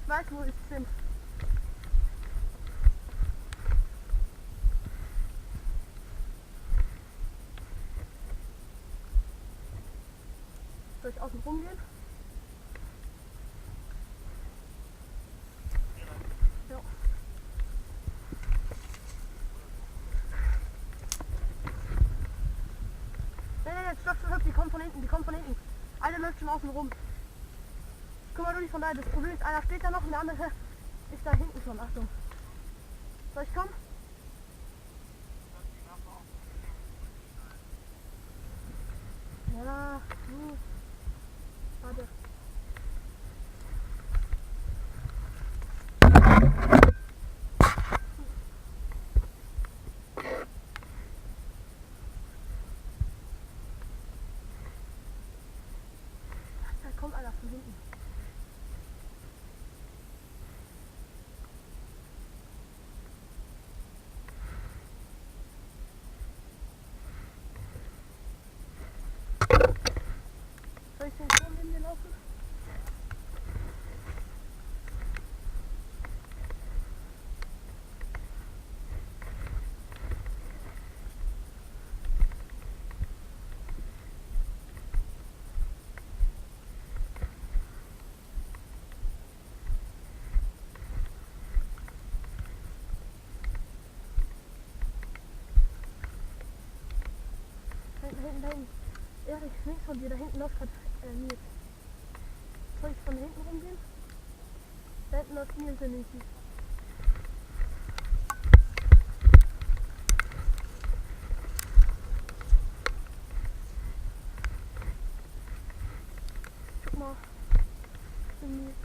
Ich weiß, wo ich bin. Soll ich außen rumgehen? Ja. Nee, stopp, die kommen von hinten, Einer läuft schon außen rum. Guck mal, du nicht von da. Das Problem ist, einer steht da noch und der andere ist da hinten schon. Achtung. Soll ich kommen? Ja, warte. Da kommt einer von hinten. Soll ich den Turm neben dir laufen? Da hinten. Erik, links von dir, da hinten läuft gerade Nils. Soll ich von hinten rumgehen? Da hinten läuft Nils definitiv. Guck mal. Nils.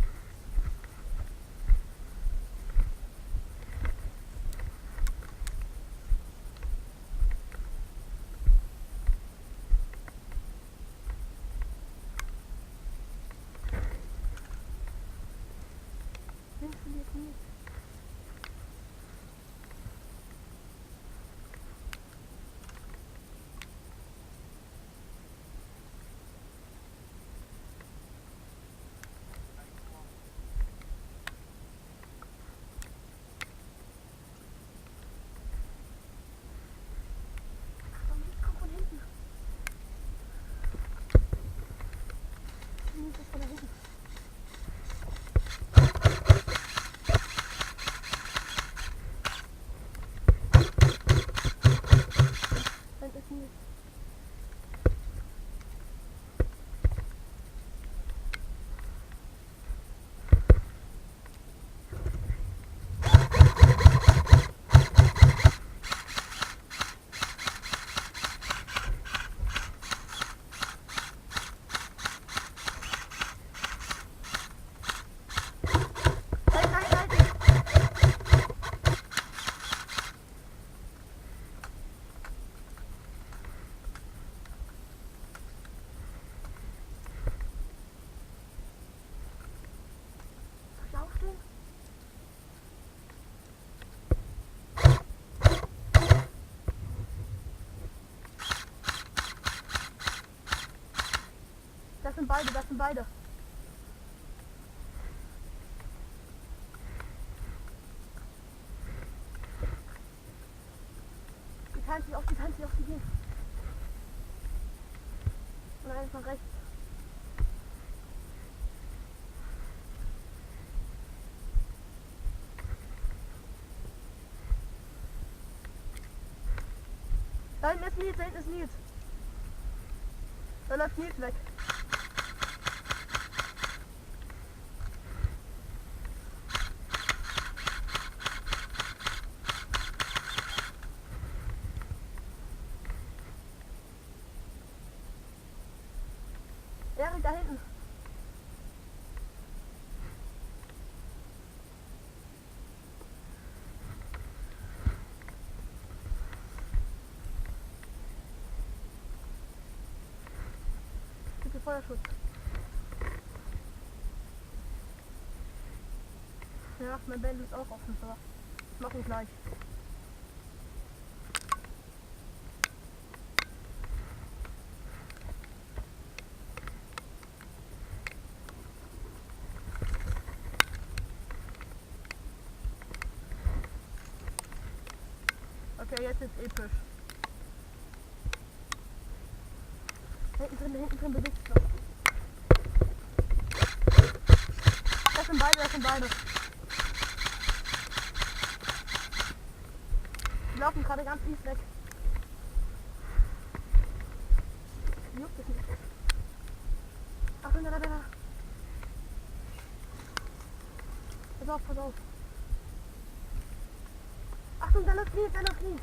Links von dir ist Nils. Komm von hinten. Nils ist von da hinten. Da ist Nils. Aufstehen? Das sind beide. Die teilen sich auf, die gehen. Und einer ist nach rechts. Da hinten ist Nils. Da läuft Nils weg. Erik, da hinten. Bitte Feuerschutz. Ja, mein Band ist auch offen, aber machen wir gleich. Okay, jetzt ist episch. Hinten drin bewegt sich was. Das sind beide, das sind beide. Die laufen gerade ganz fies weg. Juckt es nicht. Achtung, da. Pass auf, pass auf. Achtung, da läuft links.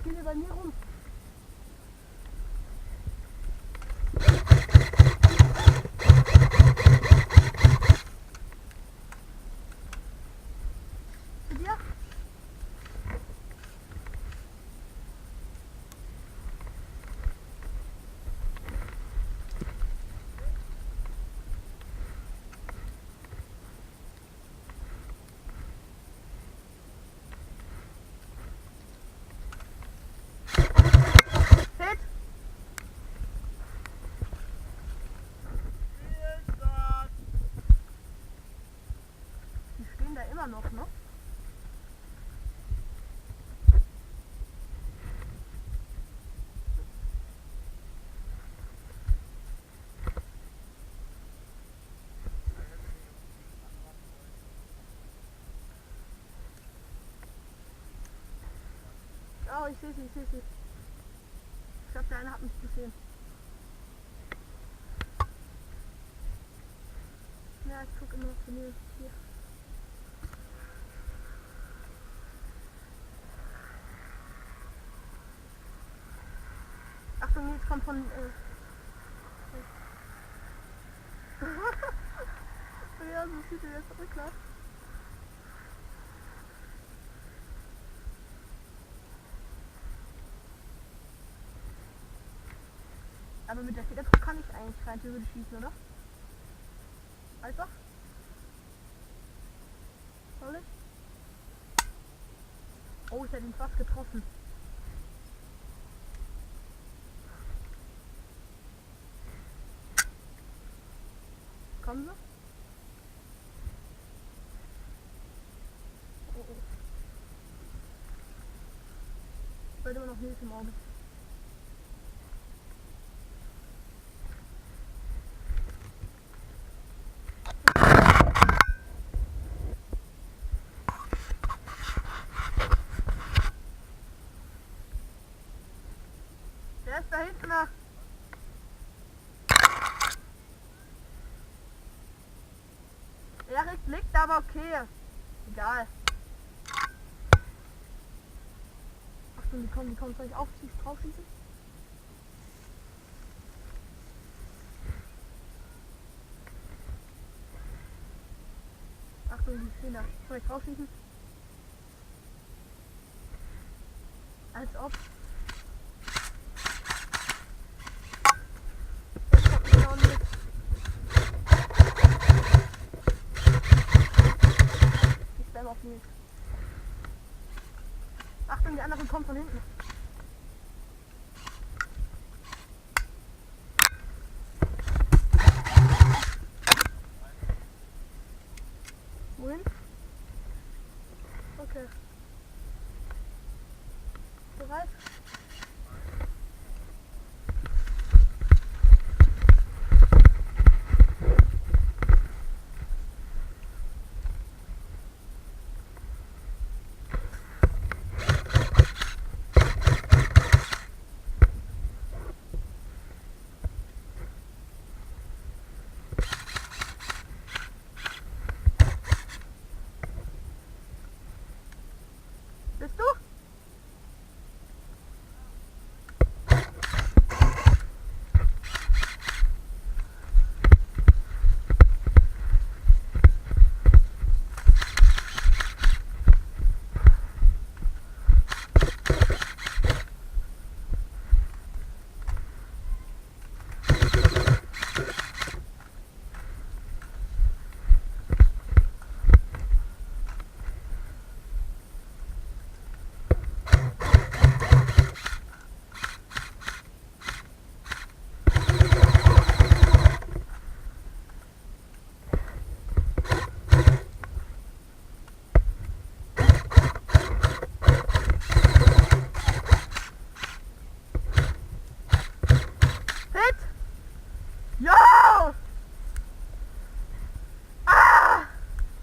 Die hier bei mir rum. Zu dir? Hit! Die stehen da immer noch, ne? Oh, ich sehe sie. Ich glaube, der eine hat mich gesehen. Ja, ich gucke immer noch zu mir. Hier. Achtung, jetzt kommt von... ja, so sieht er jetzt zurück. Aber mit der Federdruck kann ich eigentlich rein theoretisch schießen, oder? Also? Soll ich? Oh, ich hätte ihn fast getroffen. Kommen Sie? Oh. Ich wollte immer noch Hilfe im Auge. Der ist da hinten. Ja, liegt aber okay. Egal. Achtung, die kommen. Soll ich draufschießen? Achtung, die stehen da. Soll ich draufschießen? Als ob. Auf mich. Achtung, die anderen kommen von hinten.